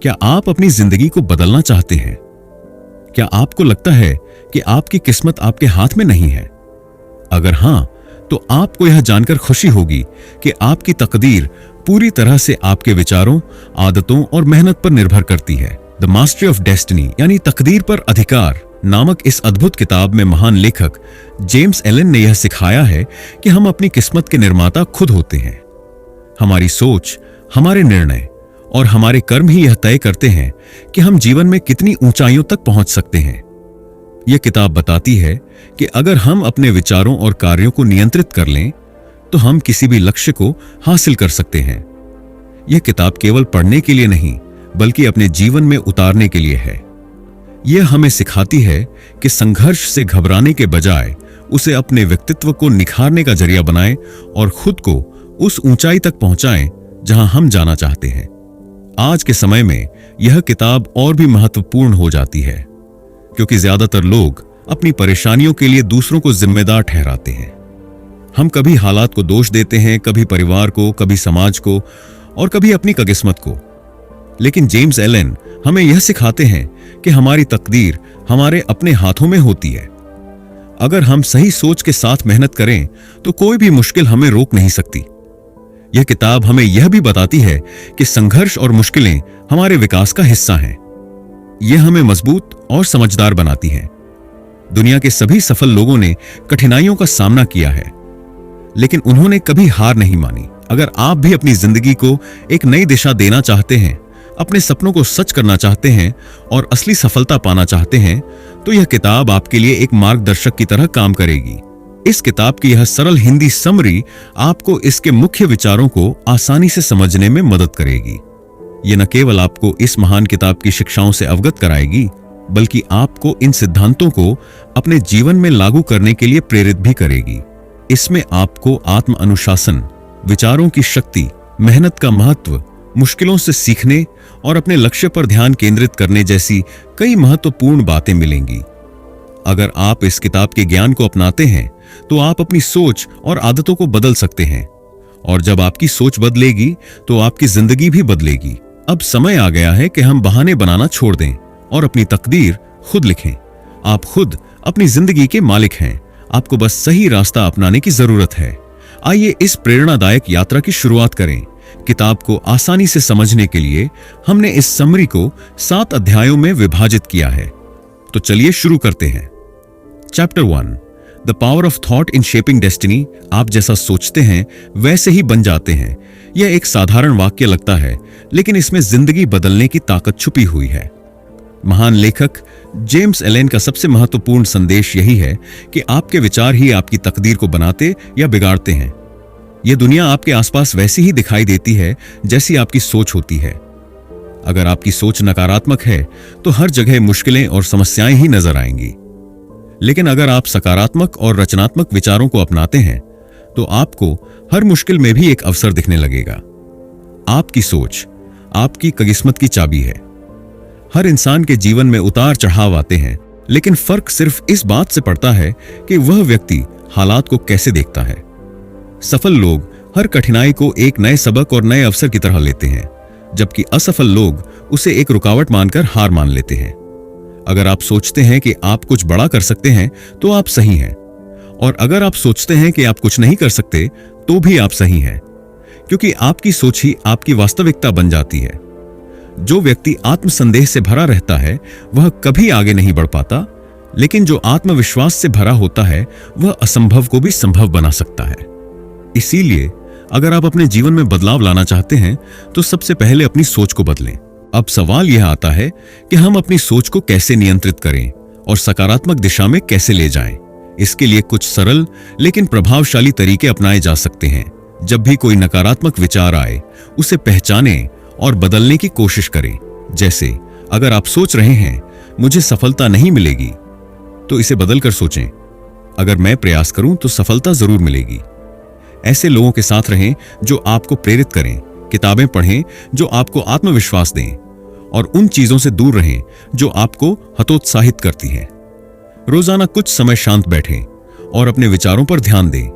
क्या आप अपनी जिंदगी को बदलना चाहते हैं? क्या आपको लगता है कि आपकी किस्मत आपके हाथ में नहीं है? अगर हां, तो आपको यह जानकर खुशी होगी कि आपकी तकदीर पूरी तरह से आपके विचारों, आदतों और मेहनत पर निर्भर करती है। द मास्टरी ऑफ डेस्टिनी यानी तकदीर पर अधिकार नामक इस अद्भुत किताब में महान लेखक जेम्स एलन ने यह सिखाया है कि हम अपनी किस्मत के निर्माता खुद होते हैं। हमारी सोच, हमारे निर्णय और हमारे कर्म ही यह तय करते हैं कि हम जीवन में कितनी ऊंचाइयों तक पहुंच सकते हैं। यह किताब बताती है कि अगर हम अपने विचारों और कार्यों को नियंत्रित कर लें तो हम किसी भी लक्ष्य को हासिल कर सकते हैं। यह किताब केवल पढ़ने के लिए नहीं बल्कि अपने जीवन में उतारने के लिए है। यह हमें सिखाती है कि संघर्ष से घबराने के बजाय उसे अपने व्यक्तित्व को निखारने का जरिया बनाएं और खुद को उस ऊंचाई तक पहुंचाएं जहां हम जाना चाहते हैं। आज के समय में यह किताब और भी महत्वपूर्ण हो जाती है क्योंकि ज्यादातर लोग अपनी परेशानियों के लिए दूसरों को जिम्मेदार ठहराते हैं। हम कभी हालात को दोष देते हैं, कभी परिवार को, कभी समाज को और कभी अपनी किस्मत को। लेकिन जेम्स एलन हमें यह सिखाते हैं कि हमारी तकदीर हमारे अपने हाथों में होती है। अगर हम सही सोच के साथ मेहनत करें तो कोई भी मुश्किल हमें रोक नहीं सकती। यह किताब हमें यह भी बताती है कि संघर्ष और मुश्किलें हमारे विकास का हिस्सा हैं। यह हमें मजबूत और समझदार बनाती है। दुनिया के सभी सफल लोगों ने कठिनाइयों का सामना किया है, लेकिन उन्होंने कभी हार नहीं मानी। अगर आप भी अपनी जिंदगी को एक नई दिशा देना चाहते हैं, अपने सपनों को सच करना चाहते हैं और असली सफलता पाना चाहते हैं, तो यह किताब आपके लिए एक मार्गदर्शक की तरह काम करेगी। इस किताब की यह सरल हिंदी समरी आपको इसके मुख्य विचारों को आसानी से समझने में मदद करेगी। यह न केवल आपको इस महान किताब की शिक्षाओं से अवगत कराएगी, बल्कि आपको इन सिद्धांतों को अपने जीवन में लागू करने के लिए प्रेरित भी करेगी। इसमें आपको आत्म अनुशासन, विचारों की शक्ति, मेहनत का महत्व, मुश्किलों से सीखने और अपने लक्ष्य पर ध्यान केंद्रित करने जैसी कई महत्वपूर्ण बातें मिलेंगी। अगर आप इस किताब के ज्ञान को अपनाते हैं तो आप अपनी सोच और आदतों को बदल सकते हैं, और जब आपकी सोच बदलेगी तो आपकी जिंदगी भी बदलेगी। अब समय आ गया है कि हम बहाने बनाना छोड़ दें और अपनी तकदीर खुद लिखें। आप खुद अपनी जिंदगी के मालिक हैं। आपको बस सही रास्ता अपनाने की जरूरत है। आइए इस प्रेरणादायक यात्रा की शुरुआत करें। किताब को आसानी से समझने के लिए हमने इस समरी को 7 अध्यायों में विभाजित किया है। तो चलिए शुरू करते हैं। Chapter 1, the power of thought in shaping destiny. आप जैसा सोचते हैं वैसे ही बन जाते हैं। यह एक साधारण वाक्य लगता है, लेकिन इसमें जिंदगी बदलने की ताकत छुपी हुई है। महान लेखक जेम्स एलन का सबसे महत्वपूर्ण संदेश यही है कि आपके विचार ही आपकी तकदीर को बनाते या बिगाड़ते हैं। यह दुनिया आपके आसपास वैसी ही दिखाई देती है जैसी आपकी सोच होती है। अगर आपकी सोच नकारात्मक है तो हर जगह मुश्किलें और समस्याएं ही नजर आएंगी। लेकिन अगर आप सकारात्मक और रचनात्मक विचारों को अपनाते हैं तो आपको हर मुश्किल में भी एक अवसर दिखने लगेगा। आपकी सोच आपकी किस्मत की चाबी है। हर इंसान के जीवन में उतार चढ़ाव आते हैं, लेकिन फर्क सिर्फ इस बात से पड़ता है कि वह व्यक्ति हालात को कैसे देखता है। सफल लोग हर कठिनाई को एक नए सबक और नए अवसर की तरह लेते हैं, जबकि असफल लोग उसे एक रुकावट मानकर हार मान लेते हैं। अगर आप सोचते हैं कि आप कुछ बड़ा कर सकते हैं तो आप सही हैं, और अगर आप सोचते हैं कि आप कुछ नहीं कर सकते तो भी आप सही हैं, क्योंकि आपकी सोच ही आपकी वास्तविकता बन जाती है। जो व्यक्ति आत्मसंदेह से भरा रहता है वह कभी आगे नहीं बढ़ पाता, लेकिन जो आत्मविश्वास से भरा होता है वह असंभव को भी संभव बना सकता है। इसीलिए अगर आप अपने जीवन में बदलाव लाना चाहते हैं तो सबसे पहले अपनी सोच को बदलें। अब सवाल यह आता है कि हम अपनी सोच को कैसे नियंत्रित करें और सकारात्मक दिशा में कैसे ले जाएं। इसके लिए कुछ सरल लेकिन प्रभावशाली तरीके अपनाए जा सकते हैं। जब भी कोई नकारात्मक विचार आए उसे पहचानें और बदलने की कोशिश करें। जैसे अगर आप सोच रहे हैं मुझे सफलता नहीं मिलेगी, तो इसे बदलकर सोचें अगर मैं प्रयास करूं तो सफलता जरूर मिलेगी। ऐसे लोगों के साथ रहें जो आपको प्रेरित करें, किताबें पढ़ें जो आपको आत्मविश्वास दें, और उन चीजों से दूर रहें जो आपको हतोत्साहित करती हैं। रोजाना कुछ समय शांत बैठें और अपने विचारों पर ध्यान दें।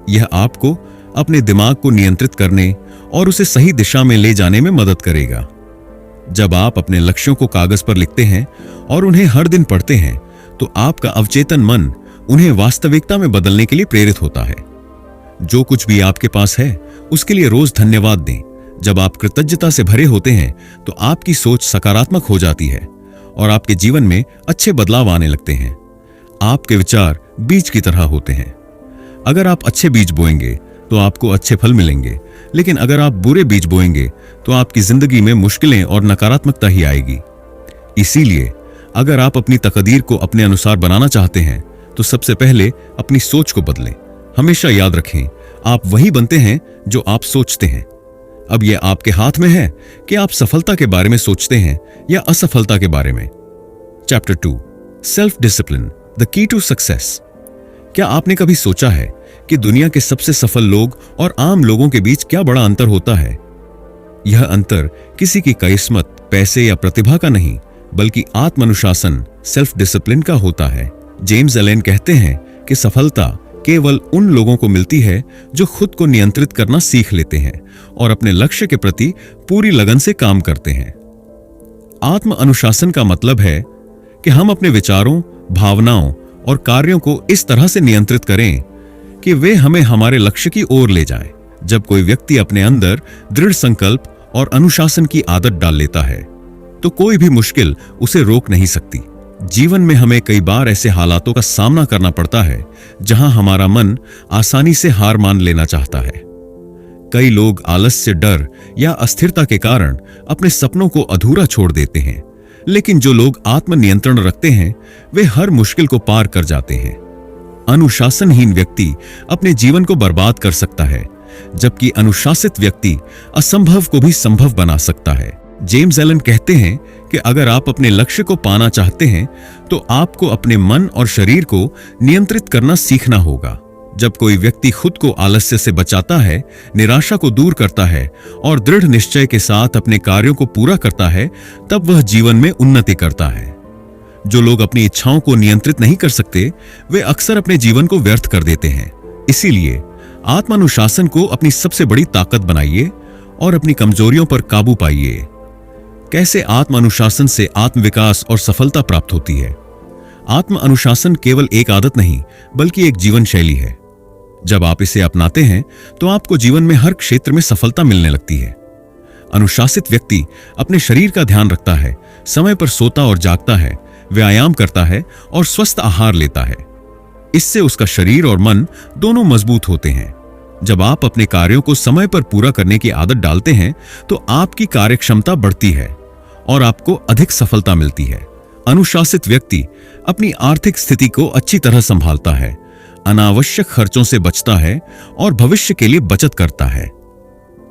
यह आपको अपने दिमाग को नियंत्रित करने और उसे सही दिशा में ले जाने में मदद करेगा। जब आप अपने लक्ष्यों को कागज पर लिखते हैं और उन्हें हर दिन पढ़ते हैं, तो आपका अवचेतन मन उन्हें वास्तविकता में बदलने के लिए प्रेरित होता है। जो कुछ भी आपके पास है, उसके लिए रोज धन्यवाद दें। जब आप कृतज्ञता से भरे होते हैं, तो आपकी सोच सकारात्मक हो जाती है और आपके जीवन में अच्छे बदलाव आने लगते हैं। आपके विचार बीज की तरह होते हैं। अगर आप अच्छे बीज बोएंगे तो आपको अच्छे फल मिलेंगे, लेकिन अगर आप बुरे बीज बोएंगे तो आपकी जिंदगी में मुश्किलें और नकारात्मकता ही आएगी। इसीलिए अगर आप अपनी तकदीर को अपने अनुसार बनाना चाहते हैं, तो सबसे पहले अपनी सोच को बदलें। हमेशा याद रखें, आप वही बनते हैं जो आप सोचते हैं। अब यह आपके हाथ में है कि आप सफलता के बारे में सोचते हैं या असफलता के बारे में। Chapter 2, self discipline, the key to success. क्या आपने कभी सोचा है कि दुनिया के सबसे सफल लोग और आम लोगों के बीच क्या बड़ा अंतर होता है? यह अंतर किसी की किस्मत, पैसे या प्रतिभा का नहीं, बल्कि आत्मानुशासन, सेल्फ डिसिप्लिन का होता है। जेम्स एलेन कहते हैं कि सफलता केवल उन लोगों को मिलती है जो खुद को नियंत्रित करना सीख लेते हैं और अपने लक्ष्य के प्रति पूरी लगन से काम करते हैं। आत्म अनुशासन का मतलब है कि हम अपने विचारों, भावनाओं और कार्यों को इस तरह से नियंत्रित करें कि वे हमें हमारे लक्ष्य की ओर ले जाएं। जब कोई व्यक्ति अपने अंदर दृढ़ संकल्प और अनुशासन की आदत डाल लेता है, तो कोई भी मुश्किल उसे रोक नहीं सकती। जीवन में हमें कई बार ऐसे हालातों का सामना करना पड़ता है जहां हमारा मन आसानी से हार मान लेना चाहता है। कई लोग आलस्य, डर या अस्थिरता के कारण अपने सपनों को अधूरा छोड़ देते हैं, लेकिन जो लोग आत्मनियंत्रण रखते हैं, वे हर मुश्किल को पार कर जाते हैं। अनुशासनहीन व्यक्ति अपने जीवन को बर्बाद कर सकता है, जबकि अनुशासित व्यक्ति असंभव को भी संभव बना सकता है। जेम्स एलन कहते हैं कि अगर आप अपने लक्ष्य को पाना चाहते हैं, तो आपको अपने मन और शरीर को नियंत्रित करना सीखना होगा। जब कोई व्यक्ति खुद को आलस्य से बचाता है, निराशा को दूर करता है और दृढ़ निश्चय के साथ अपने कार्यों को पूरा करता है, तब वह जीवन में उन्नति करता है। जो लोग अपनी इच्छाओं को नियंत्रित नहीं कर सकते, वे अक्सर अपने जीवन को व्यर्थ कर देते हैं। इसीलिए आत्मानुशासन को अपनी सबसे बड़ी ताकत बनाइए और अपनी कमजोरियों पर काबू पाइए। कैसे आत्म अनुशासन से आत्मविकास और सफलता प्राप्त होती है? आत्म अनुशासन केवल एक आदत नहीं, बल्कि एक जीवन शैली है। जब आप इसे अपनाते हैं, तो आपको जीवन में हर क्षेत्र में सफलता मिलने लगती है। अनुशासित व्यक्ति अपने शरीर का ध्यान रखता है, समय पर सोता और जागता है, व्यायाम करता है और स्वस्थ आहार लेता है। इससे उसका शरीर और मन दोनों मजबूत होते हैं। जब आप अपने कार्यों को समय पर पूरा करने की आदत डालते हैं, तो आपकी कार्यक्षमता बढ़ती है और आपको अधिक सफलता मिलती है। अनुशासित व्यक्ति अपनी आर्थिक स्थिति को अच्छी तरह संभालता है, अनावश्यक खर्चों से बचता है और भविष्य के लिए बचत करता है।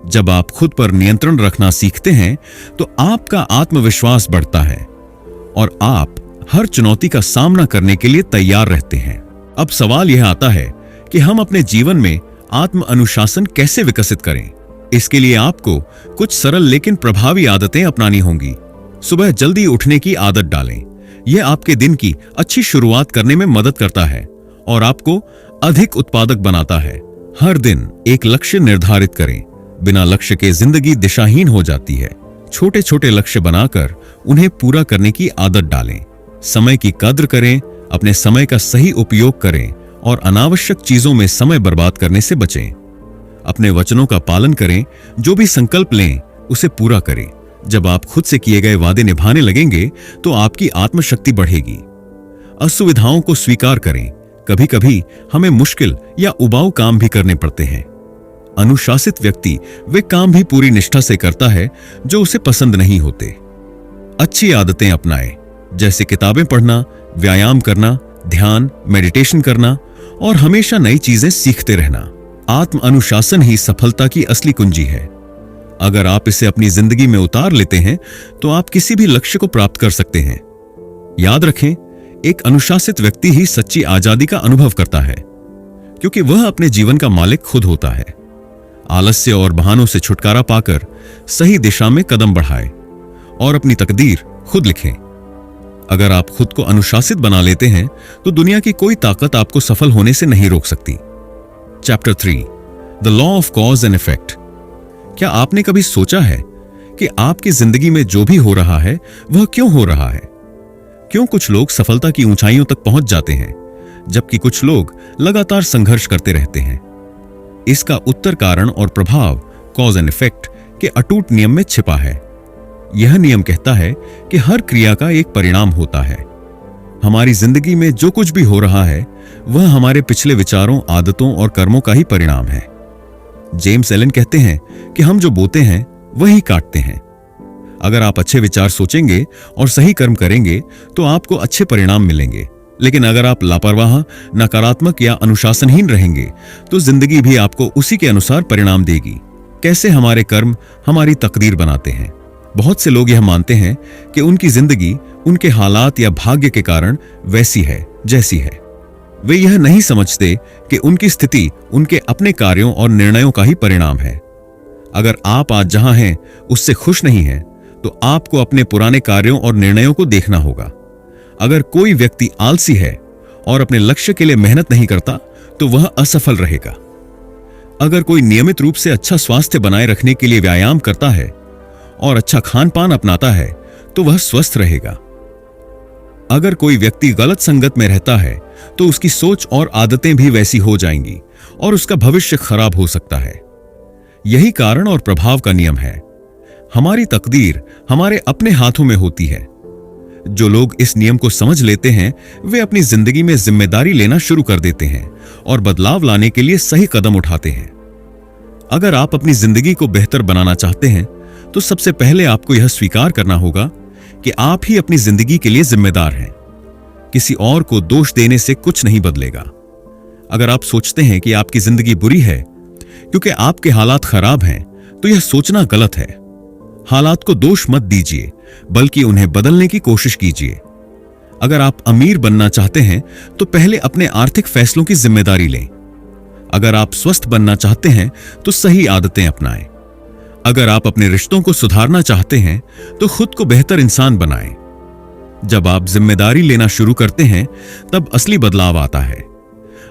जब आप खुद पर नियंत्रण रखना सीखते हैं, तो आपका आत्मविश्वास बढ़ता है और आप हर चुनौती का सामना करने के लिए तैयार रहते हैं। अब सवाल यह आता है कि हम अपने जीवन में आत्म अनुशासन कैसे विकसित करें। इसके लिए आपको कुछ सरल लेकिन प्रभावी आदतें अपनानी होंगी। सुबह जल्दी उठने की आदत डालें। यह आपके दिन की अच्छी शुरुआत करने में मदद करता है और आपको अधिक उत्पादक बनाता है। हर दिन एक लक्ष्य निर्धारित करें। बिना लक्ष्य के जिंदगी दिशाहीन हो जाती है। छोटे छोटे लक्ष्य बनाकर उन्हें पूरा करने की आदत डालें। समय की कद्र करें, अपने समय का सही उपयोग करें और अनावश्यक चीजों में समय बर्बाद करने से बचें। अपने वचनों का पालन करें, जो भी संकल्प लें उसे पूरा करें। जब आप खुद से किए गए वादे निभाने लगेंगे, तो आपकी आत्मशक्ति बढ़ेगी। असुविधाओं को स्वीकार करें। कभी कभी हमें मुश्किल या उबाऊ काम भी करने पड़ते हैं। अनुशासित व्यक्ति वे काम भी पूरी निष्ठा से करता है जो उसे पसंद नहीं होते। अच्छी आदतें अपनाएं, जैसे किताबें पढ़ना, व्यायाम करना, ध्यान, मेडिटेशन करना और हमेशा नई चीजें सीखते रहना। आत्म अनुशासन ही सफलता की असली कुंजी है। अगर आप इसे अपनी जिंदगी में उतार लेते हैं, तो आप किसी भी लक्ष्य को प्राप्त कर सकते हैं। याद रखें, एक अनुशासित व्यक्ति ही सच्ची आजादी का अनुभव करता है, क्योंकि वह अपने जीवन का मालिक खुद होता है। आलस्य और बहानों से छुटकारा पाकर सही दिशा में कदम बढ़ाएं और अपनी तकदीर खुद लिखें। अगर आप खुद को अनुशासित बना लेते हैं, तो दुनिया की कोई ताकत आपको सफल होने से नहीं रोक सकती। Chapter 3, the law of cause and effect. क्या आपने कभी सोचा है कि आपकी जिंदगी में जो भी हो रहा है वह क्यों हो रहा है। क्यों कुछ लोग सफलता की ऊंचाइयों तक पहुंच जाते हैं जबकि कुछ लोग लगातार संघर्ष करते रहते हैं। इसका उत्तर कारण और प्रभाव, कॉज एंड इफेक्ट के अटूट नियम में छिपा है। यह नियम कहता है कि हर क्रिया का एक परिणाम होता है। हमारी जिंदगी में जो कुछ भी हो रहा है वह हमारे पिछले विचारों, आदतों और कर्मों का ही परिणाम है। जेम्स एलन कहते हैं कि हम जो बोते हैं वही काटते हैं। अगर आप अच्छे विचार सोचेंगे और सही कर्म करेंगे तो आपको अच्छे परिणाम मिलेंगे, लेकिन अगर आप लापरवाह, नकारात्मक या अनुशासनहीन रहेंगे तो जिंदगी भी आपको उसी के अनुसार परिणाम देगी। कैसे हमारे कर्म हमारी तकदीर बनाते हैं। बहुत से लोग यह मानते हैं कि उनकी जिंदगी उनके हालात या भाग्य के कारण वैसी है जैसी है। वे यह नहीं समझते कि उनकी स्थिति उनके अपने कार्यों और निर्णयों का ही परिणाम है। अगर आप आज जहां हैं उससे खुश नहीं हैं, तो आपको अपने पुराने कार्यों और निर्णयों को देखना होगा। अगर कोई व्यक्ति आलसी है और अपने लक्ष्य के लिए मेहनत नहीं करता तो वह असफल रहेगा। अगर कोई नियमित रूप से अच्छा स्वास्थ्य बनाए रखने के लिए व्यायाम करता है और अच्छा खान पान अपनाता है तो वह स्वस्थ रहेगा। अगर कोई व्यक्ति गलत संगत में रहता है तो उसकी सोच और आदतें भी वैसी हो जाएंगी और उसका भविष्य खराब हो सकता है। यही कारण और प्रभाव का नियम है। हमारी तकदीर हमारे अपने हाथों में होती है। जो लोग इस नियम को समझ लेते हैं वे अपनी जिंदगी में जिम्मेदारी लेना शुरू कर देते हैं और बदलाव लाने के लिए सही कदम उठाते हैं। अगर आप अपनी जिंदगी को बेहतर बनाना चाहते हैं तो सबसे पहले आपको यह स्वीकार करना होगा कि आप ही अपनी जिंदगी के लिए जिम्मेदार हैं। किसी और को दोष देने से कुछ नहीं बदलेगा। अगर आप सोचते हैं कि आपकी जिंदगी बुरी है क्योंकि आपके हालात खराब हैं, तो यह सोचना गलत है। हालात को दोष मत दीजिए, बल्कि उन्हें बदलने की कोशिश कीजिए। अगर आप अमीर बनना चाहते हैं तो पहले अपने आर्थिक फैसलों की जिम्मेदारी लें। अगर आप स्वस्थ बनना चाहते हैं तो सही आदतें अपनाएं। अगर आप अपने रिश्तों को सुधारना चाहते हैं तो खुद को बेहतर इंसान बनाएं। जब आप जिम्मेदारी लेना शुरू करते हैं तब असली बदलाव आता है।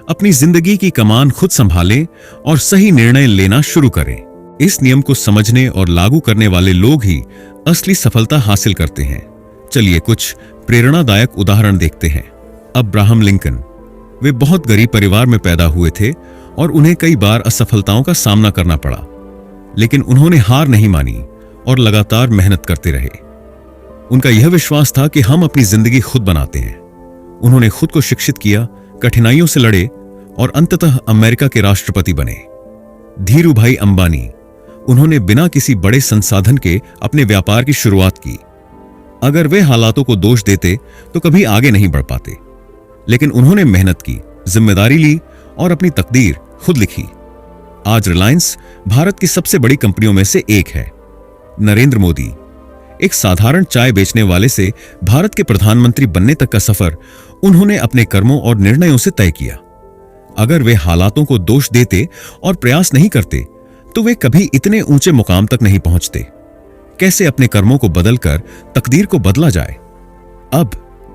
अपनी जिंदगी की कमान खुद संभालें और सही निर्णय लेना शुरू करें। इस नियम को समझने और लागू करने वाले लोग ही असली सफलता हासिल करते हैं। चलिए कुछ प्रेरणादायक उदाहरण देखते हैं। अब्राहम लिंकन, वे बहुत गरीब परिवार में पैदा हुए थे और उन्हें कई बार असफलताओं का सामना करना पड़ा, लेकिन उन्होंने हार नहीं मानी और लगातार मेहनत करते रहे। उनका यह विश्वास था कि हम अपनी जिंदगी खुद बनाते हैं। उन्होंने खुद को शिक्षित किया, कठिनाइयों से लड़े और अंततः अमेरिका के राष्ट्रपति बने। धीरूभाई अंबानी, उन्होंने बिना किसी बड़े संसाधन के अपने व्यापार की शुरुआत की। अगर वे हालातों को दोष देते तो कभी आगे नहीं बढ़ पाते, लेकिन उन्होंने मेहनत की, जिम्मेदारी ली और अपनी तकदीर खुद लिखी। आज रिलायंस भारत की सबसे बड़ी कंपनियों में से एक है। नरेंद्र मोदी, एक साधारण चाय बेचने वाले से भारत के प्रधानमंत्री बनने तक का सफर उन्होंने अपने कर्मों और निर्णयों से तय किया। अगर वे हालातों को दोष देते और प्रयास नहीं करते तो वे कभी इतने ऊंचे मुकाम तक नहीं पहुंचते। कैसे अपने कर्मों को बदलकर तकदीर को बदला जाए। अब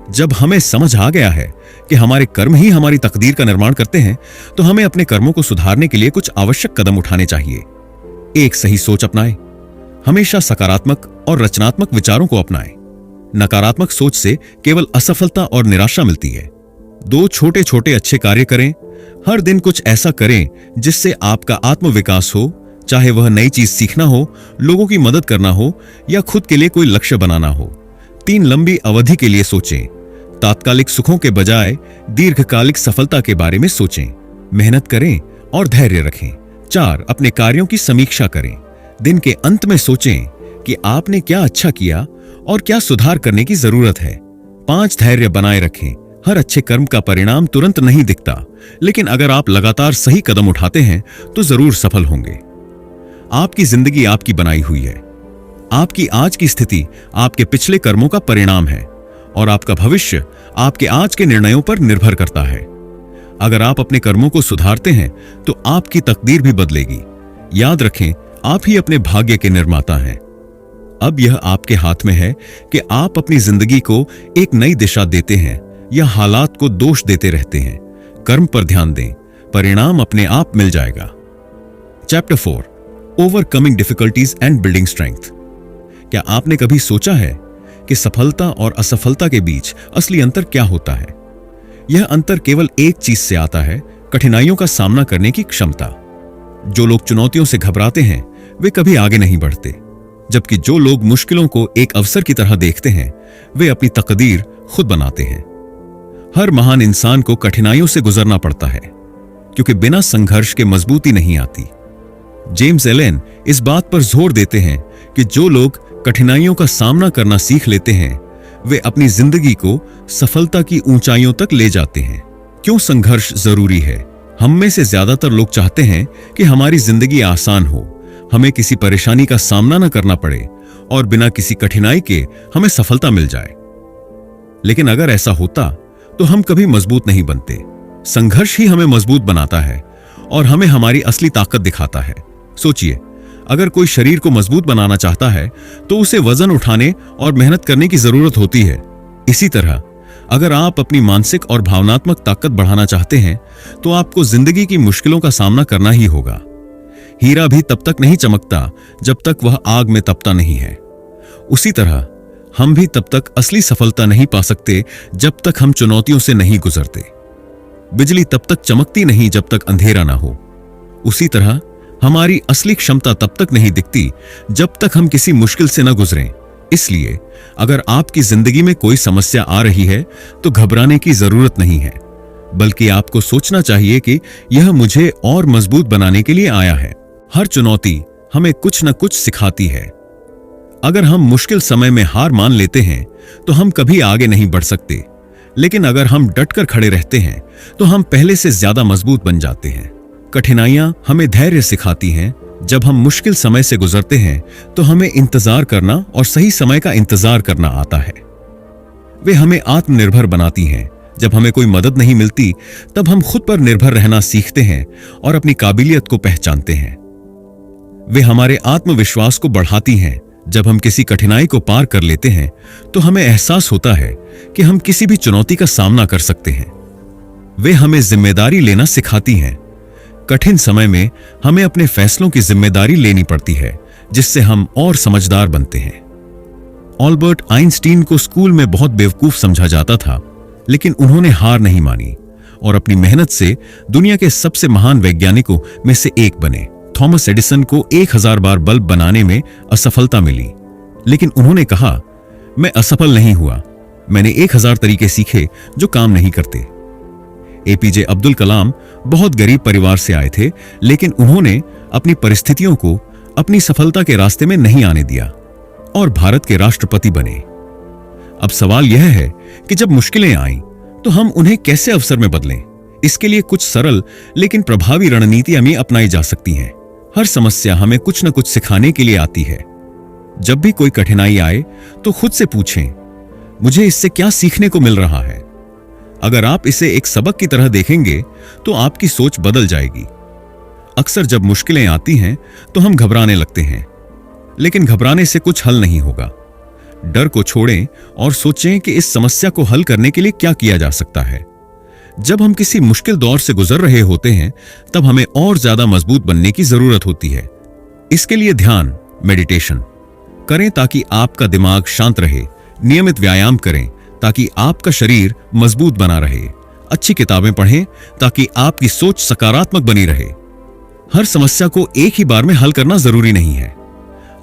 जब हमें समझ आ गया है कि हमारे कर्म ही हमारी तकदीर का निर्माण करते हैं, तो हमें अपने कर्मों को सुधारने के लिए कुछ आवश्यक कदम उठाने चाहिए। एक सही सोच अपनाएं। हमेशा सकारात्मक और रचनात्मक विचारों को अपनाएं। नकारात्मक सोच से केवल असफलता और निराशा मिलती है। 2 छोटे छोटे अच्छे कार्य करें। हर दिन कुछ ऐसा करें जिससे आपका आत्मविकास हो, चाहे वह नई चीज सीखना हो, लोगों की मदद करना हो या खुद के लिए कोई लक्ष्य बनाना हो। 3 लंबी अवधि के लिए सोचें। तात्कालिक सुखों के बजाय दीर्घकालिक सफलता के बारे में सोचें। मेहनत करें और धैर्य रखें। 4 अपने कार्यों की समीक्षा करें। दिन के अंत में सोचें कि आपने क्या अच्छा किया और क्या सुधार करने की जरूरत है। 5 धैर्य बनाए रखें। हर अच्छे कर्म का परिणाम तुरंत नहीं दिखता, लेकिन अगर आप लगातार सही कदम उठाते हैं तो जरूर सफल होंगे। आपकी जिंदगी आपकी बनाई हुई है। आपकी आज की स्थिति आपके पिछले कर्मों का परिणाम है और आपका भविष्य आपके आज के निर्णयों पर निर्भर करता है। अगर आप अपने कर्मों को सुधारते हैं तो आपकी तकदीर भी बदलेगी। याद रखें, आप ही अपने भाग्य के निर्माता हैं। अब यह आपके हाथ में है कि आप अपनी जिंदगी को एक नई दिशा देते हैं या हालात को दोष देते रहते हैं। कर्म पर ध्यान दें, परिणाम अपने आप मिल जाएगा। Chapter 4, overcoming difficulties and building strength. क्या आपने कभी सोचा है कि सफलता और असफलता के बीच असली अंतर क्या होता है? यह अंतर केवल एक चीज से आता है, कठिनाइयों का सामना करने की क्षमता। जो लोग चुनौतियों से घबराते हैं वे कभी आगे नहीं बढ़ते, जबकि जो लोग मुश्किलों को एक अवसर की तरह देखते हैं वे अपनी तकदीर खुद बनाते हैं। हर महान इंसान को कठिनाइयों से गुजरना पड़ता है, क्योंकि बिना संघर्ष के मजबूती नहीं आती। जेम्स एलन इस बात पर जोर देते हैं कि जो लोग कठिनाइयों का सामना करना सीख लेते हैं वे अपनी जिंदगी को सफलता की ऊंचाइयों तक ले जाते हैं। क्यों संघर्ष जरूरी है? हम में से ज्यादातर लोग चाहते हैं कि हमारी जिंदगी आसान हो, हमें किसी परेशानी का सामना न करना पड़े और बिना किसी कठिनाई के हमें सफलता मिल जाए। लेकिन अगर ऐसा होता तो हम कभी मजबूत नहीं बनते। संघर्ष ही हमें मजबूत बनाता है और हमें हमारी असली ताकत दिखाता है। सोचिए, अगर कोई शरीर को मजबूत बनाना चाहता है तो उसे वजन उठाने और मेहनत करने की जरूरत होती है। इसी तरह अगर आप अपनी मानसिक और भावनात्मक ताकत बढ़ाना चाहते हैं तो आपको जिंदगी की मुश्किलों का सामना करना ही होगा। हीरा भी तब तक नहीं चमकता जब तक वह आग में तपता नहीं है। उसी तरह हम भी तब तक असली सफलता नहीं पा सकते जब तक हम चुनौतियों से नहीं गुजरते। बिजली तब तक चमकती नहीं जब तक अंधेरा ना हो। उसी तरह हमारी असली क्षमता तब तक नहीं दिखती जब तक हम किसी मुश्किल से न गुजरें। इसलिए अगर आपकी जिंदगी में कोई समस्या आ रही है तो घबराने की जरूरत नहीं है, बल्कि आपको सोचना चाहिए कि यह मुझे और मजबूत बनाने के लिए आया है। हर चुनौती हमें कुछ न कुछ सिखाती है। अगर हम मुश्किल समय में हार मान लेते हैं तो हम कभी आगे नहीं बढ़ सकते, लेकिन अगर हम डटकर खड़े रहते हैं तो हम पहले से ज्यादा मजबूत बन जाते हैं। कठिनाइयां हमें धैर्य सिखाती हैं। जब हम मुश्किल समय से गुजरते हैं तो हमें इंतजार करना और सही समय का इंतजार करना आता है। वे हमें आत्मनिर्भर बनाती हैं। जब हमें कोई मदद नहीं मिलती तब हम खुद पर निर्भर रहना सीखते हैं और अपनी काबिलियत को पहचानते हैं। वे हमारे आत्मविश्वास को बढ़ाती हैं। जब हम किसी कठिनाई को पार कर लेते हैं तो हमें एहसास होता है कि हम किसी भी चुनौती का सामना कर सकते हैं। वे हमें जिम्मेदारी लेना सिखाती हैं। कठिन समय में हमें अपने फैसलों की जिम्मेदारी लेनी पड़ती है, जिससे हम और समझदार बनते हैं। ऑल्बर्ट आइंस्टीन को स्कूल में बहुत बेवकूफ समझा जाता था, लेकिन उन्होंने हार नहीं मानी और अपनी मेहनत से दुनिया के सबसे महान वैज्ञानिकों में से एक बने। थॉमस एडिसन को 1000 बार बल्ब बनाने में असफलता मिली, लेकिन उन्होंने कहा, मैं असफल नहीं हुआ, मैंने 1000 तरीके सीखे जो काम नहीं करते। एपीजे अब्दुल कलाम बहुत गरीब परिवार से आए थे, लेकिन उन्होंने अपनी परिस्थितियों को अपनी सफलता के रास्ते में नहीं आने दिया और भारत के राष्ट्रपति बने। अब सवाल यह है कि जब मुश्किलें आईं तो हम उन्हें कैसे अवसर में बदलें। इसके लिए कुछ सरल लेकिन प्रभावी रणनीतियां हमें अपनाई जा सकती हैं। हर समस्या हमें कुछ न कुछ सिखाने के लिए आती है। जब भी कोई कठिनाई आए तो खुद से पूछें, मुझे इससे क्या सीखने को मिल रहा है। अगर आप इसे एक सबक की तरह देखेंगे तो आपकी सोच बदल जाएगी। अक्सर जब मुश्किलें आती हैं तो हम घबराने लगते हैं, लेकिन घबराने से कुछ हल नहीं होगा। डर को छोड़ें और सोचें कि इस समस्या को हल करने के लिए क्या किया जा सकता है। जब हम किसी मुश्किल दौर से गुजर रहे होते हैं तब हमें और ज्यादा मजबूत बनने की जरूरत होती है। इसके लिए ध्यान, मेडिटेशन करें ताकि आपका दिमाग शांत रहे। नियमित व्यायाम करें ताकि आपका शरीर मजबूत बना रहे। अच्छी किताबें पढ़ें ताकि आपकी सोच सकारात्मक बनी रहे। हर समस्या को एक ही बार में हल करना जरूरी नहीं है।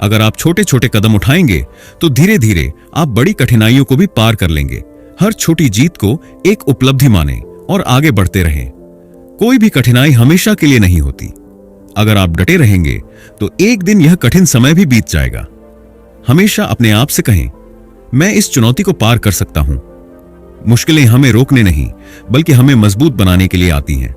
अगर आप छोटे छोटे कदम उठाएंगे तो धीरे धीरे आप बड़ी कठिनाइयों को भी पार कर लेंगे। हर छोटी जीत को एक उपलब्धि मानें और आगे बढ़ते रहें। कोई भी कठिनाई हमेशा के लिए नहीं होती। अगर आप डटे रहेंगे तो एक दिन यह कठिन समय भी बीत जाएगा। हमेशा अपने आप से कहें, मैं इस चुनौती को पार कर सकता हूं। मुश्किलें हमें रोकने नहीं बल्कि हमें मजबूत बनाने के लिए आती हैं।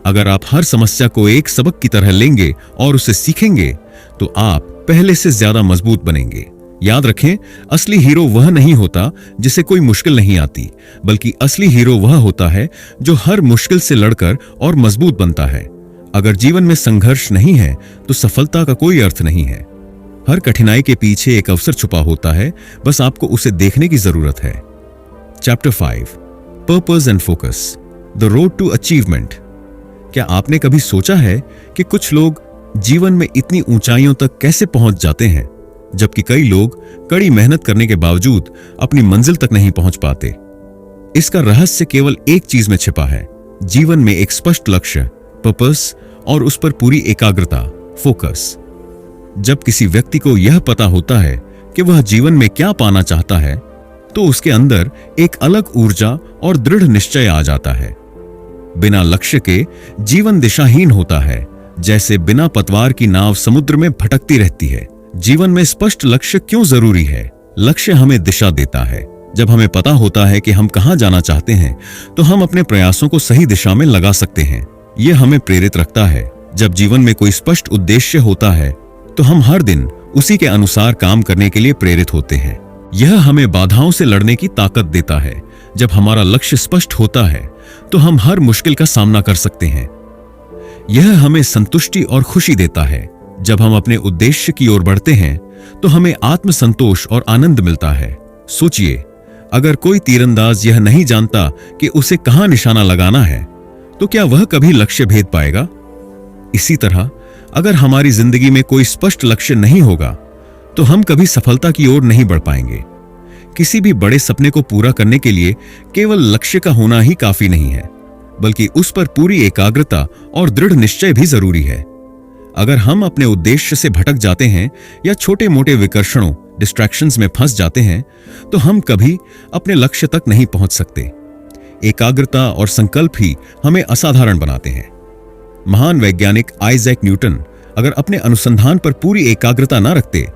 अगर आप हर समस्या को एक सबक की तरह लेंगे और उसे सीखेंगे तो आप पहले से ज्यादा मजबूत बनेंगे। याद रखें, असली हीरो वह नहीं होता जिसे कोई मुश्किल नहीं आती, बल्कि असली हीरो वह होता है जो हर मुश्किल से लड़कर और मजबूत बनता है। अगर जीवन में संघर्ष नहीं है तो सफलता का कोई अर्थ नहीं है। हर कठिनाई के पीछे एक अवसर छुपा होता है, बस आपको उसे देखने की जरूरत है। Chapter 5, purpose and focus, the road to achievement. क्या आपने कभी सोचा है कि कुछ लोग जीवन में इतनी ऊंचाइयों तक कैसे पहुंच जाते हैं जबकि कई लोग कड़ी मेहनत करने के बावजूद अपनी मंजिल तक नहीं पहुंच पाते। इसका रहस्य केवल एक चीज में छिपा है, जीवन में एक स्पष्ट लक्ष्य, पर्पस और उस पर पूरी एकाग्रता, फोकस। जब किसी व्यक्ति को यह पता होता है कि वह जीवन में क्या पाना चाहता है, तो उसके अंदर एक अलग ऊर्जा और दृढ़ निश्चय आ जाता है। बिना लक्ष्य के जीवन दिशाहीन होता है, जैसे बिना पतवार की नाव समुद्र में भटकती रहती है। जीवन में स्पष्ट लक्ष्य क्यों जरूरी है? लक्ष्य हमें दिशा देता है। जब हमें पता होता है कि हम कहां जाना चाहते हैं, तो हम अपने प्रयासों को सही दिशा में लगा सकते हैं। यह हमें प्रेरित रखता है। जब जीवन में कोई स्पष्ट उद्देश्य होता है, तो हम हर दिन उसी के अनुसार काम करने के लिए प्रेरित होते हैं। यह हमें बाधाओं से लड़ने की ताकत देता है। जब हमारा लक्ष्य स्पष्ट होता है, तो हम हर मुश्किल का सामना कर सकते हैं। यह हमें संतुष्टि और खुशी देता है। जब हम अपने उद्देश्य की ओर बढ़ते हैं, तो हमें आत्मसंतोष और आनंद मिलता है। सोचिए, अगर कोई तीरंदाज यह नहीं जानता कि उसे कहां निशाना लगाना है, तो क्या वह कभी लक्ष्य भेद पाएगा? इसी तरह अगर हमारी जिंदगी में कोई स्पष्ट लक्ष्य नहीं होगा, तो हम कभी सफलता की ओर नहीं बढ़ पाएंगे। किसी भी बड़े सपने को पूरा करने के लिए केवल लक्ष्य का होना ही काफी नहीं है, बल्कि उस पर पूरी एकाग्रता और दृढ़ निश्चय भी जरूरी है। अगर हम अपने उद्देश्य से भटक जाते हैं या छोटे मोटे विकर्षणों, डिस्ट्रैक्शंस में फंस जाते हैं, तो हम कभी अपने लक्ष्य तक नहीं पहुंच सकते। एकाग्रता और संकल्प ही हमें असाधारण बनाते हैं। महान वैज्ञानिक आइजैक न्यूटन अगर अपने अनुसंधान पर पूरी एकाग्रता न रखते,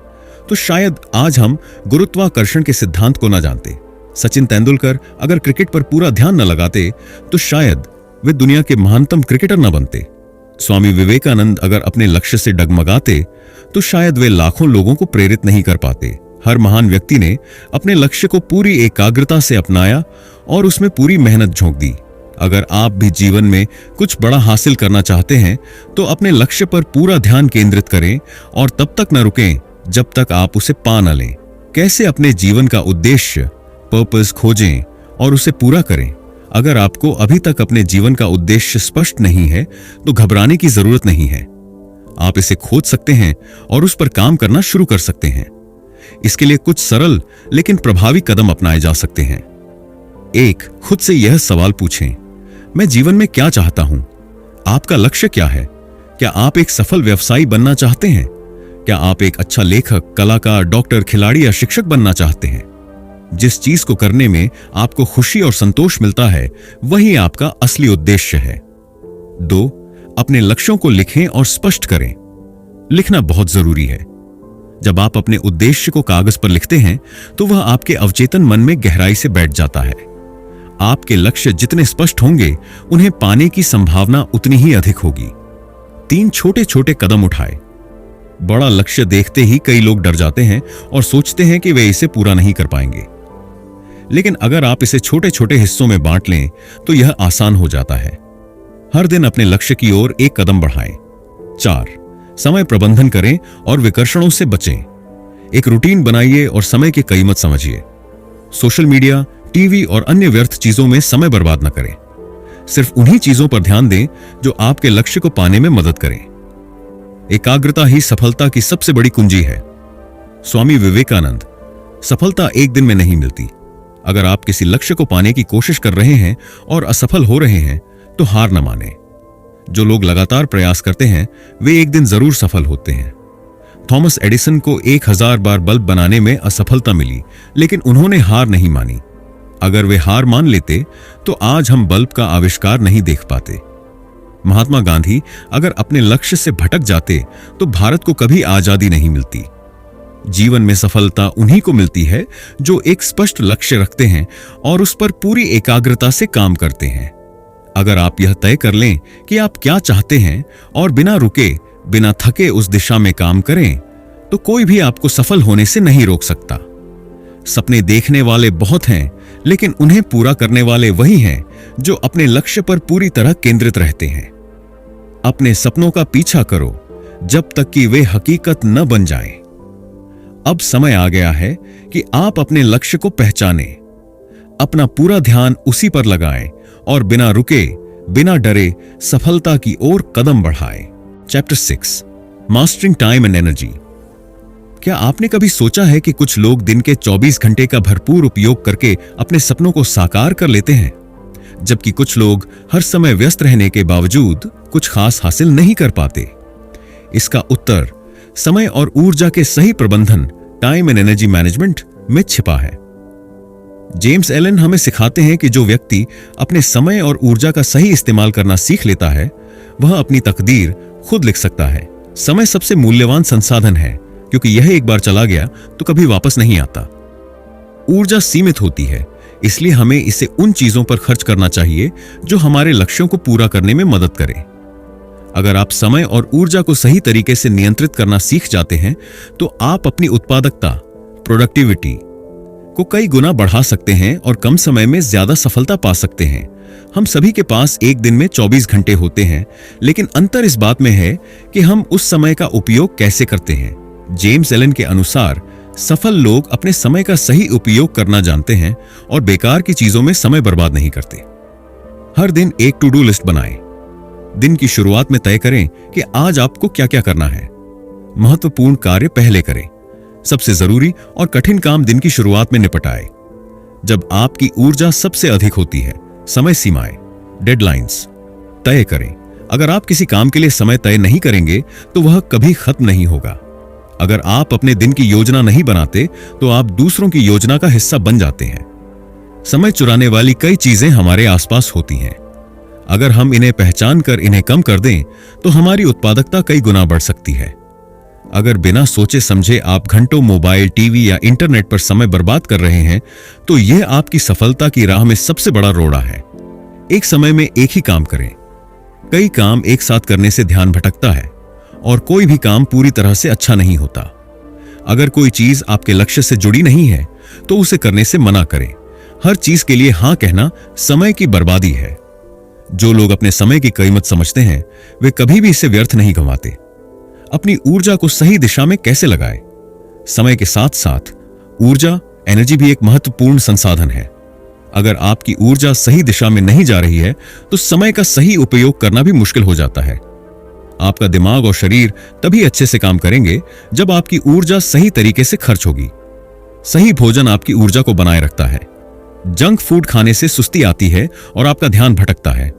तो शायद आज हम गुरुत्वाकर्षण के सिद्धांत को न जानते। सचिन तेंदुलकर अगर क्रिकेट पर पूरा ध्यान न लगाते, तो शायद वे दुनिया के महानतम क्रिकेटर न बनते। स्वामी विवेकानंद अगर अपने लक्ष्य से डगमगाते, तो शायद वे लाखों लोगों को प्रेरित नहीं कर पाते। हर महान व्यक्ति ने अपने लक्ष्य को पूरी एकाग्रता से अपनाया और उसमें पूरी मेहनत झोंक दी। अगर आप भी जीवन में कुछ बड़ा हासिल करना चाहते हैं, तो अपने लक्ष्य पर पूरा ध्यान केंद्रित करें और तब तक न रुकें जब तक आप उसे पा न लें। कैसे अपने जीवन का उद्देश्य, पर्पस खोजें और उसे पूरा करें? अगर आपको अभी तक अपने जीवन का उद्देश्य स्पष्ट नहीं है, तो घबराने की जरूरत नहीं है। आप इसे खोज सकते हैं और उस पर काम करना शुरू कर सकते हैं। इसके लिए कुछ सरल लेकिन प्रभावी कदम अपनाए जा सकते हैं। 1. खुद से यह सवाल पूछें, मैं जीवन में क्या चाहता हूं? आपका लक्ष्य क्या है? क्या आप एक सफल व्यवसायी बनना चाहते हैं? क्या आप एक अच्छा लेखक, कलाकार, डॉक्टर, खिलाड़ी या शिक्षक बनना चाहते हैं? जिस चीज को करने में आपको खुशी और संतोष मिलता है, वही आपका असली उद्देश्य है। 2. अपने लक्ष्यों को लिखें और स्पष्ट करें। लिखना बहुत जरूरी है। जब आप अपने उद्देश्य को कागज पर लिखते हैं, तो वह आपके अवचेतन मन में गहराई से बैठ जाता है। आपके लक्ष्य जितने स्पष्ट होंगे, उन्हें पाने की संभावना उतनी ही अधिक होगी। 3 छोटे छोटे कदम उठाएं। बड़ा लक्ष्य देखते ही कई लोग डर जाते हैं और सोचते हैं कि वे इसे पूरा नहीं कर पाएंगे। लेकिन अगर आप इसे छोटे छोटे हिस्सों में बांट लें, तो यह आसान हो जाता है। हर दिन अपने लक्ष्य की ओर एक कदम बढ़ाएं। 4. समय प्रबंधन करें और विकर्षणों से बचें। एक रूटीन बनाइए और समय की कीमत समझिए। सोशल मीडिया, टीवी और अन्य व्यर्थ चीजों में समय बर्बाद न करें। सिर्फ उन्हीं चीजों पर ध्यान दें जो आपके लक्ष्य को पाने में मदद करें। एकाग्रता ही सफलता की सबसे बड़ी कुंजी है। स्वामी विवेकानंद, सफलता एक दिन में नहीं मिलती। अगर आप किसी लक्ष्य को पाने की कोशिश कर रहे हैं और असफल हो रहे हैं, तो हार न मानें। जो लोग लगातार प्रयास करते हैं, वे एक दिन जरूर सफल होते हैं। थॉमस एडिसन को 1000 बार बल्ब बनाने में असफलता मिली, लेकिन उन्होंने हार नहीं मानी। अगर वे हार मान लेते, तो आज हम बल्ब का आविष्कार नहीं देख पाते। महात्मा गांधी अगर अपने लक्ष्य से भटक जाते, तो भारत को कभी आजादी नहीं मिलती। जीवन में सफलता उन्हीं को मिलती है जो एक स्पष्ट लक्ष्य रखते हैं और उस पर पूरी एकाग्रता से काम करते हैं। अगर आप यह तय कर लें कि आप क्या चाहते हैं और बिना रुके, बिना थके उस दिशा में काम करें, तो कोई भी आपको सफल होने से नहीं रोक सकता। सपने देखने वाले बहुत हैं, लेकिन उन्हें पूरा करने वाले वही हैं जो अपने लक्ष्य पर पूरी तरह केंद्रित रहते हैं। अपने सपनों का पीछा करो जब तक कि वे हकीकत न बन जाएं। अब समय आ गया है कि आप अपने लक्ष्य को पहचानें, अपना पूरा ध्यान उसी पर लगाएं और बिना रुके, बिना डरे सफलता की ओर कदम बढ़ाएं। Chapter 6, mastering time and energy. क्या आपने कभी सोचा है कि कुछ लोग दिन के 24 घंटे का भरपूर उपयोग करके अपने सपनों को साकार कर लेते हैं, जबकि कुछ लोग हर समय व्यस्त रहने के बावजूद कुछ खास हासिल नहीं कर पाते? इसका उत्तर समय और ऊर्जा के सही प्रबंधन, टाइम एंड एनर्जी मैनेजमेंट में छिपा है। जेम्स एलन हमें सिखाते हैं कि जो व्यक्ति अपने समय और ऊर्जा का सही इस्तेमाल करना सीख लेता है, वह अपनी तकदीर खुद लिख सकता है। समय सबसे मूल्यवान संसाधन है, क्योंकि यह एक बार चला गया तो कभी वापस नहीं आता। ऊर्जा सीमित होती है, इसलिए हमें इसे उन चीजों पर खर्च करना चाहिए जो हमारे लक्ष्यों को पूरा करने में मदद करें। अगर आप समय और ऊर्जा को सही तरीके से नियंत्रित करना सीख जाते हैं, तो आप अपनी उत्पादकता, प्रोडक्टिविटी को कई गुना बढ़ा सकते हैं और कम समय में ज्यादा सफलता पा सकते हैं। हम सभी के पास एक दिन में 24 घंटे होते हैं, लेकिन अंतर इस बात में है कि हम उस समय का उपयोग कैसे करते हैं। जेम्स एलन के अनुसार सफल लोग अपने समय का सही उपयोग करना जानते हैं और बेकार की चीजों में समय बर्बाद नहीं करते। हर दिन एक टू डू लिस्ट बनाएं। दिन की शुरुआत में तय करें कि आज आपको क्या क्या करना है। महत्वपूर्ण कार्य पहले करें। सबसे जरूरी और कठिन काम दिन की शुरुआत में निपटाएं। जब आपकी ऊर्जा सबसे अधिक होती है, समय सीमाएं, डेडलाइंस तय करें। अगर आप किसी काम के लिए समय तय नहीं करेंगे तो वह कभी खत्म नहीं होगा। अगर आप अपने दिन की योजना नहीं बनाते तो आप दूसरों की योजना का हिस्सा बन जाते हैं। समय चुराने वाली कई चीजें हमारे आसपास होती हैं। अगर हम इन्हें पहचान कर इन्हें कम कर दें तो हमारी उत्पादकता कई गुना बढ़ सकती है। अगर बिना सोचे समझे आप घंटों मोबाइल, टीवी या इंटरनेट पर समय बर्बाद कर रहे हैं, तो यह आपकी सफलता की राह में सबसे बड़ा रोड़ा है। एक समय में एक ही काम करें। कई काम एक साथ करने से ध्यान भटकता है और कोई भी काम पूरी तरह से अच्छा नहीं होता। अगर कोई चीज आपके लक्ष्य से जुड़ी नहीं है तो उसे करने से मना करें। हर चीज के लिए हां कहना समय की बर्बादी है। जो लोग अपने समय की कीमत समझते हैं, वे कभी भी इसे व्यर्थ नहीं गंवाते। अपनी ऊर्जा को सही दिशा में कैसे लगाएं? समय के साथ साथ ऊर्जा, एनर्जी भी एक महत्वपूर्ण संसाधन है। अगर आपकी ऊर्जा सही दिशा में नहीं जा रही है तो समय का सही उपयोग करना भी मुश्किल हो जाता है। आपका दिमाग और शरीर तभी अच्छे से काम करेंगे जब आपकी ऊर्जा सही तरीके से खर्च होगी। सही भोजन आपकी ऊर्जा को बनाए रखता है। जंक फूड खाने से सुस्ती आती है और आपका ध्यान भटकता है।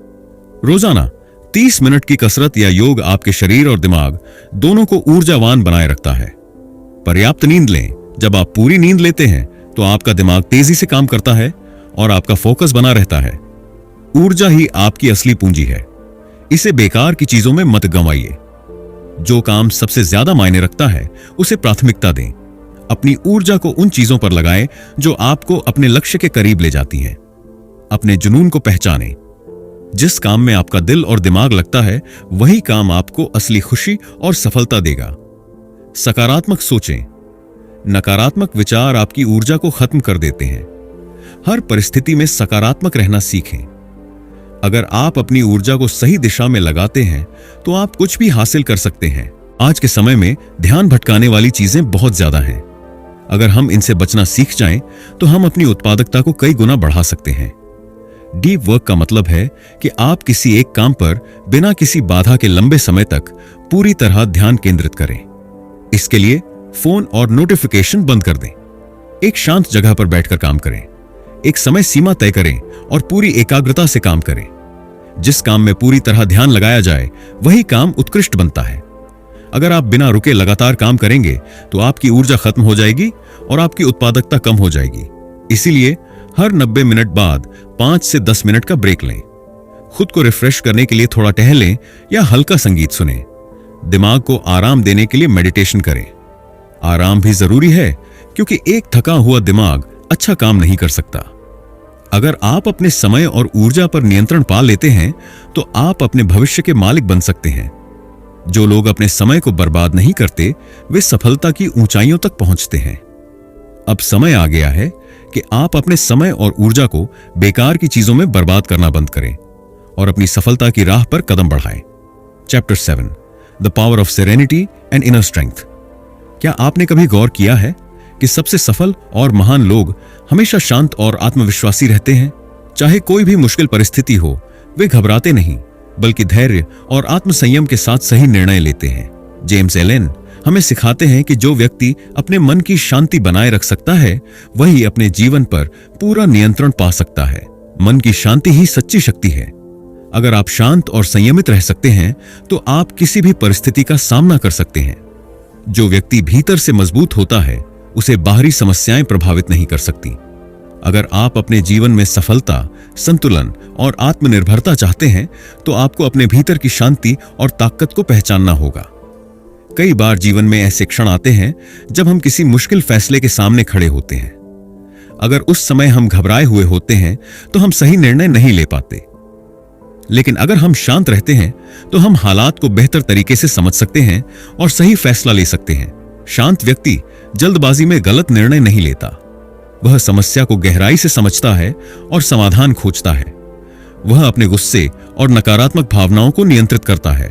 रोजाना 30 मिनट की कसरत या योग आपके शरीर और दिमाग दोनों को ऊर्जावान बनाए रखता है। पर्याप्त नींद लें। जब आप पूरी नींद लेते हैं तो आपका दिमाग तेजी से काम करता है और आपका फोकस बना रहता है। ऊर्जा ही आपकी असली पूंजी है। इसे बेकार की चीजों में मत गंवाइए। जो काम सबसे ज्यादा मायने रखता है उसे प्राथमिकता दें। अपनी ऊर्जा को उन चीजों पर लगाएं जो आपको अपने लक्ष्य के करीब ले जाती हैं। अपने जुनून को पहचानें। जिस काम में आपका दिल और दिमाग लगता है, वही काम आपको असली खुशी और सफलता देगा। सकारात्मक सोचें। नकारात्मक विचार आपकी ऊर्जा को खत्म कर देते हैं। हर परिस्थिति में सकारात्मक रहना सीखें। अगर आप अपनी ऊर्जा को सही दिशा में लगाते हैं तो आप कुछ भी हासिल कर सकते हैं। आज के समय में ध्यान भटकाने वाली चीजें बहुत ज्यादा हैं। अगर हम इनसे बचना सीख जाएं तो हम अपनी उत्पादकता को कई गुना बढ़ा सकते हैं। डीप वर्क का मतलब है कि आप किसी एक काम पर बिना किसी बाधा के लंबे समय तक पूरी तरह ध्यान केंद्रित करें। इसके लिए फोन और नोटिफिकेशन बंद कर दें। एक शांत जगह पर बैठकर काम करें। एक समय सीमा तय करें और पूरी एकाग्रता से काम करें। जिस काम में पूरी तरह ध्यान लगाया जाए वही काम उत्कृष्ट बनता है। अगर आप बिना रुके लगातार काम करेंगे तो आपकी ऊर्जा खत्म हो जाएगी और आपकी उत्पादकता कम हो जाएगी। इसीलिए हर 90 मिनट बाद 5 से 10 मिनट का ब्रेक लें। खुद को रिफ्रेश करने के लिए थोड़ा टहलें या हल्का संगीत सुनें। दिमाग को आराम देने के लिए मेडिटेशन करें। आराम भी जरूरी है, क्योंकि एक थका हुआ दिमाग अच्छा काम नहीं कर सकता। अगर आप अपने समय और ऊर्जा पर नियंत्रण पा लेते हैं तो आप अपने भविष्य के मालिक बन सकते हैं। जो लोग अपने समय को बर्बाद नहीं करते, वे सफलता की ऊंचाइयों तक पहुंचते हैं। अब समय आ गया है कि आप अपने समय और ऊर्जा को बेकार की चीजों में बर्बाद करना बंद करें और अपनी सफलता की राह पर कदम बढ़ाएं। Chapter 7, the power of serenity and inner strength. क्या आपने कभी गौर किया है कि सबसे सफल और महान लोग हमेशा शांत और आत्मविश्वासी रहते हैं? चाहे कोई भी मुश्किल परिस्थिति हो, वे घबराते नहीं, बल्कि धैर्य और आत्मसंयम के साथ सही निर्णय लेते हैं। जेम्स एलन हमें सिखाते हैं कि जो व्यक्ति अपने मन की शांति बनाए रख सकता है वही अपने जीवन पर पूरा नियंत्रण पा सकता है। मन की शांति ही सच्ची शक्ति है। अगर आप शांत और संयमित रह सकते हैं तो आप किसी भी परिस्थिति का सामना कर सकते हैं। जो व्यक्ति भीतर से मजबूत होता है उसे बाहरी समस्याएं प्रभावित नहीं कर सकती। अगर आप अपने जीवन में सफलता, संतुलन और आत्मनिर्भरता चाहते हैं तो आपको अपने भीतर की शांति और ताकत को पहचानना होगा। कई बार जीवन में ऐसे क्षण आते हैं जब हम किसी मुश्किल फैसले के सामने खड़े होते हैं। अगर उस समय हम घबराए हुए होते हैं तो हम सही निर्णय नहीं ले पाते, लेकिन अगर हम शांत रहते हैं तो हम हालात को बेहतर तरीके से समझ सकते हैं और सही फैसला ले सकते हैं। शांत व्यक्ति जल्दबाजी में गलत निर्णय नहीं लेता। वह समस्या को गहराई से समझता है और समाधान खोजता है। वह अपने गुस्से और नकारात्मक भावनाओं को नियंत्रित करता है।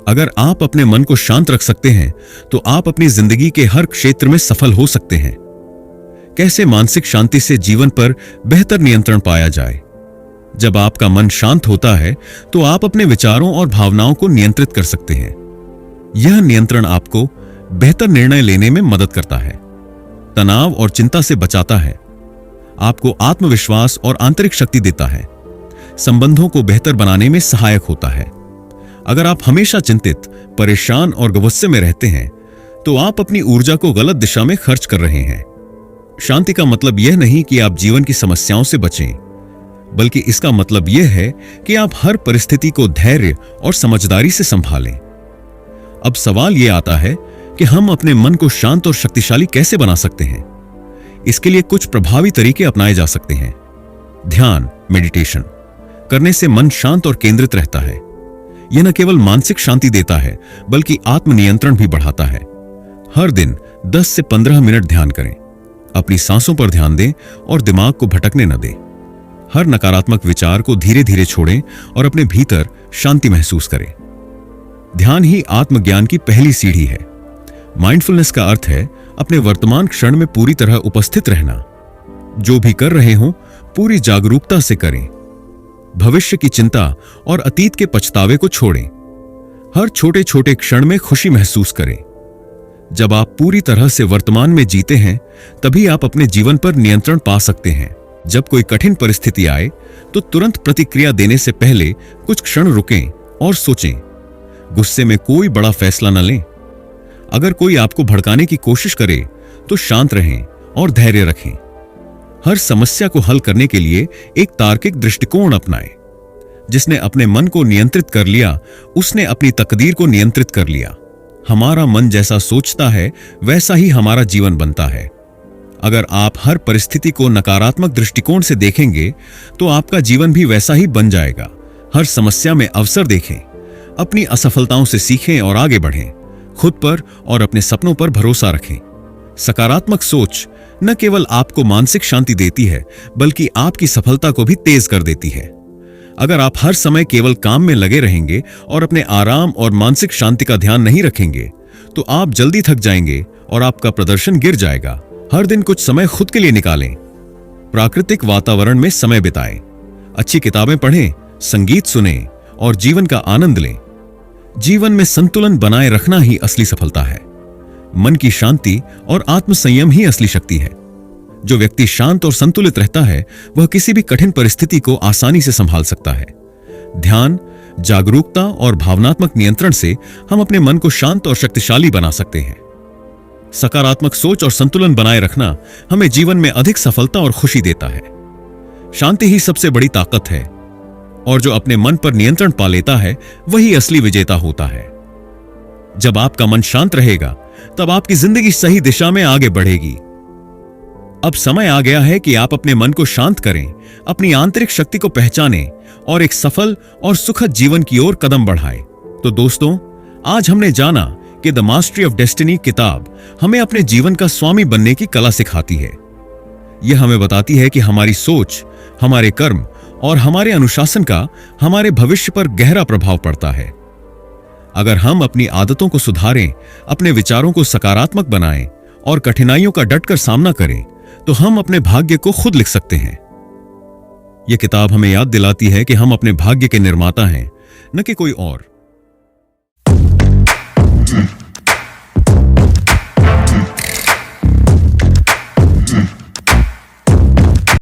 अगर आप अपने मन को शांत रख सकते हैं तो आप अपनी जिंदगी के हर क्षेत्र में सफल हो सकते हैं। कैसे मानसिक शांति से जीवन पर बेहतर नियंत्रण पाया जाए? जब आपका मन शांत होता है तो आप अपने विचारों और भावनाओं को नियंत्रित कर सकते हैं। यह नियंत्रण आपको बेहतर निर्णय लेने में मदद करता है, तनाव और चिंता से बचाता है, आपको आत्मविश्वास और आंतरिक शक्ति देता है, संबंधों को बेहतर बनाने में सहायक होता है। अगर आप हमेशा चिंतित, परेशान और गुस्से में रहते हैं तो आप अपनी ऊर्जा को गलत दिशा में खर्च कर रहे हैं। शांति का मतलब यह नहीं कि आप जीवन की समस्याओं से बचें, बल्कि इसका मतलब यह है कि आप हर परिस्थिति को धैर्य और समझदारी से संभालें। अब सवाल यह आता है कि हम अपने मन को शांत और शक्तिशाली कैसे बना सकते हैं? इसके लिए कुछ प्रभावी तरीके अपनाए जा सकते हैं। ध्यान, मेडिटेशन करने से मन शांत और केंद्रित रहता है। यह न केवल मानसिक शांति देता है बल्कि आत्मनियंत्रण भी बढ़ाता है। हर दिन 10 से 15 मिनट ध्यान करें। अपनी सांसों पर ध्यान दें और दिमाग को भटकने न दें। हर नकारात्मक विचार को धीरे धीरे छोड़ें और अपने भीतर शांति महसूस करें। ध्यान ही आत्मज्ञान की पहली सीढ़ी है। माइंडफुलनेस का अर्थ है अपने वर्तमान क्षण में पूरी तरह उपस्थित रहना। जो भी कर रहे हो पूरी जागरूकता से करें। भविष्य की चिंता और अतीत के पछतावे को छोड़ें। हर छोटे छोटे क्षण में खुशी महसूस करें। जब आप पूरी तरह से वर्तमान में जीते हैं तभी आप अपने जीवन पर नियंत्रण पा सकते हैं। जब कोई कठिन परिस्थिति आए तो तुरंत प्रतिक्रिया देने से पहले कुछ क्षण रुकें और सोचें। गुस्से में कोई बड़ा फैसला न लें। अगर कोई आपको भड़काने की कोशिश करे तो शांत रहें और धैर्य रखें। हर समस्या को हल करने के लिए एक तार्किक दृष्टिकोण अपनाएं। जिसने अपने मन को नियंत्रित कर लिया उसने अपनी तकदीर को नियंत्रित कर लिया। हमारा मन जैसा सोचता है वैसा ही हमारा जीवन बनता है। अगर आप हर परिस्थिति को नकारात्मक दृष्टिकोण से देखेंगे तो आपका जीवन भी वैसा ही बन जाएगा। हर समस्या में अवसर देखें, अपनी असफलताओं से सीखें और आगे बढ़ें। खुद पर और अपने सपनों पर भरोसा रखें। सकारात्मक सोच न केवल आपको मानसिक शांति देती है बल्कि आपकी सफलता को भी तेज कर देती है। अगर आप हर समय केवल काम में लगे रहेंगे और अपने आराम और मानसिक शांति का ध्यान नहीं रखेंगे तो आप जल्दी थक जाएंगे और आपका प्रदर्शन गिर जाएगा। हर दिन कुछ समय खुद के लिए निकालें। प्राकृतिक वातावरण में समय बिताएं। अच्छी किताबें पढ़ें, संगीत सुनें और जीवन का आनंद लें। जीवन में संतुलन बनाए रखना ही असली सफलता है। मन की शांति और आत्मसंयम ही असली शक्ति है। जो व्यक्ति शांत और संतुलित रहता है वह किसी भी कठिन परिस्थिति को आसानी से संभाल सकता है। ध्यान, जागरूकता और भावनात्मक नियंत्रण से हम अपने मन को शांत और शक्तिशाली बना सकते हैं। सकारात्मक सोच और संतुलन बनाए रखना हमें जीवन में अधिक सफलता और खुशी देता है। शांति ही सबसे बड़ी ताकत है और जो अपने मन पर नियंत्रण पा लेता है वही असली विजेता होता है। जब आपका मन शांत रहेगा तब आपकी जिंदगी सही दिशा में आगे बढ़ेगी। अब समय आ गया है कि आप अपने मन को शांत करें, अपनी आंतरिक शक्ति को पहचानें और एक सफल और सुखद जीवन की ओर कदम बढ़ाएं। तो दोस्तों, आज हमने जाना कि द मास्टरी ऑफ डेस्टिनी किताब हमें अपने जीवन का स्वामी बनने की कला सिखाती है। यह हमें बताती है कि हमारी सोच, हमारे कर्म और हमारे अनुशासन का हमारे भविष्य पर गहरा प्रभाव पड़ता है। अगर हम अपनी आदतों को सुधारें, अपने विचारों को सकारात्मक बनाएं और कठिनाइयों का डटकर सामना करें तो हम अपने भाग्य को खुद लिख सकते हैं। यह किताब हमें याद दिलाती है कि हम अपने भाग्य के निर्माता हैं, न कि कोई और।